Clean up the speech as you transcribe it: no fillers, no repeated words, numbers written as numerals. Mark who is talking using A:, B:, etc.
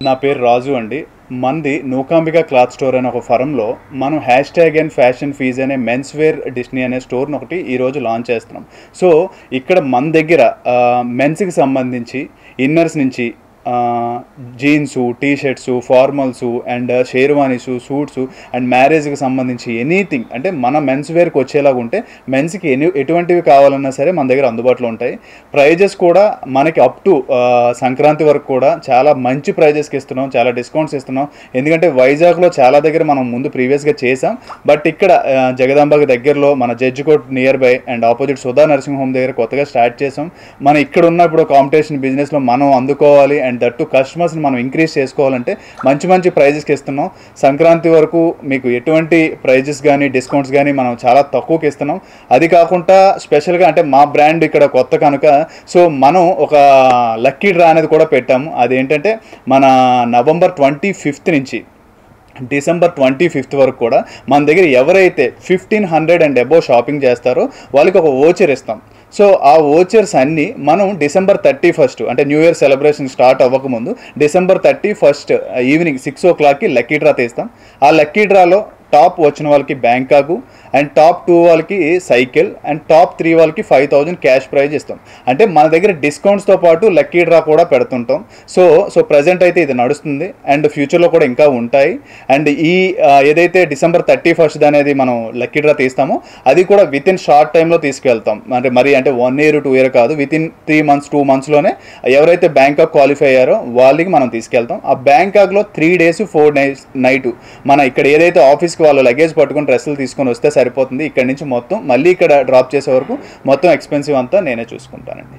A: నా పేరు రాజు అండి. మంది నూకాంబిక క్లాత్ స్టోర్ అనే ఒక ఫరంలో మనం #ఫ్యాషన్ ఫీజ్ అనే మెన్స్ వేర్ డిస్నీ అనే స్టోర్ని ఒకటి ఈరోజు లాంచ్ చేస్తున్నాం. సో ఇక్కడ మన దగ్గర మెన్స్కి సంబంధించి ఇన్నర్స్ నుంచి jeans, T shirts, formals and sherwanis, suits and మ్యారేజ్కి సంబంధించి ఎనీథింగ్ అంటే మన మెన్స్ వేర్కి వచ్చేలాగా ఉంటే మెన్స్కి ఎటువంటివి కావాలన్నా సరే మన దగ్గర అందుబాటులో ఉంటాయి. ప్రైజెస్ కూడా మనకి అప్ టు సంక్రాంతి వరకు కూడా చాలా మంచి ప్రైజెస్కి ఇస్తున్నాం, చాలా డిస్కౌంట్స్ ఇస్తున్నాం. ఎందుకంటే వైజాగ్లో చాలా దగ్గర మనం ముందు ప్రీవియస్గా చేసాం, బట్ ఇక్కడ జగదాంబకి దగ్గరలో మన judge court near by and opposite Sudha nursing home దగ్గర కొత్తగా స్టార్ట్ చేసాం. మనం ఇక్కడ ఉన్నప్పుడు కాంపిటీషన్ బిజినెస్లో మనం అందుకోవాలి అండ్ దట్టు కస్టమర్స్ని మనం ఇంక్రీజ్ చేసుకోవాలంటే మంచి మంచి ప్రైజెస్కి ఇస్తున్నాం. సంక్రాంతి వరకు మీకు ఎటువంటి ప్రైజెస్ కానీ డిస్కౌంట్స్ కానీ మనం చాలా తక్కువకి ఇస్తున్నాం. అది కాకుండా స్పెషల్గా అంటే మా బ్రాండ్ ఇక్కడ కొత్త కనుక సో మనం ఒక లక్కీ డ్రా అనేది కూడా పెట్టాము. అదేంటంటే మన నవంబర్ 25th నుంచి డిసెంబర్ 25th వరకు కూడా మన దగ్గర ఎవరైతే 1500 అండ్ అబోవ్ షాపింగ్ చేస్తారో వాళ్ళకి ఒక ఓచర్ ఇస్తాం. సో ఆ ఓచర్స్ అన్నీ మనం డిసెంబర్ 31st అంటే న్యూ ఇయర్ సెలబ్రేషన్ స్టార్ట్ అవ్వకముందు డిసెంబర్ 31st ఈవినింగ్ 6 o'clockకి లక్కీ డ్రా తీస్తాం. ఆ లక్కీ డ్రాలో టాప్ వచ్చిన వాళ్ళకి బ్యాంకాకు అండ్ టాప్ 2 వాళ్ళకి సైకిల్ అండ్ టాప్ 3 వాళ్ళకి 5000 క్యాష్ ప్రైజ్ ఇస్తాం. అంటే మన దగ్గర డిస్కౌంట్స్తో పాటు లక్కీ డ్రా కూడా పెడుతుంటాం. సో ప్రజెంట్ అయితే ఇది నడుస్తుంది అండ్ ఫ్యూచర్లో కూడా ఇంకా ఉంటాయి. అండ్ ఈ ఏదైతే డిసెంబర్ 31st అనేది మనం లక్కీ డ్రా తీస్తామో అది కూడా విత్ ఇన్ షార్ట్ టైంలో తీసుకెళ్తాం. అంటే 1 year 2 year కాదు, విత్ ఇన్ 3 months 2 monthsలోనే ఎవరైతే బ్యాంకాక్ క్వాలిఫై అయ్యారో వాళ్ళకి మనం తీసుకెళ్తాం. ఆ బ్యాంకాక్లో 3 days 4 nights మన ఇక్కడ ఏదైతే ఆఫీస్కి వాళ్ళు లగేజ్ పట్టుకుని డ్రెస్సులు తీసుకొని వస్తే సరిపోతుంది. ఇక్కడ నుంచి మొత్తం మళ్ళీ ఇక్కడ డ్రాప్ చేసే వరకు మొత్తం ఎక్స్పెన్సివ్ అంతా నేనే చూసుకుంటానండి.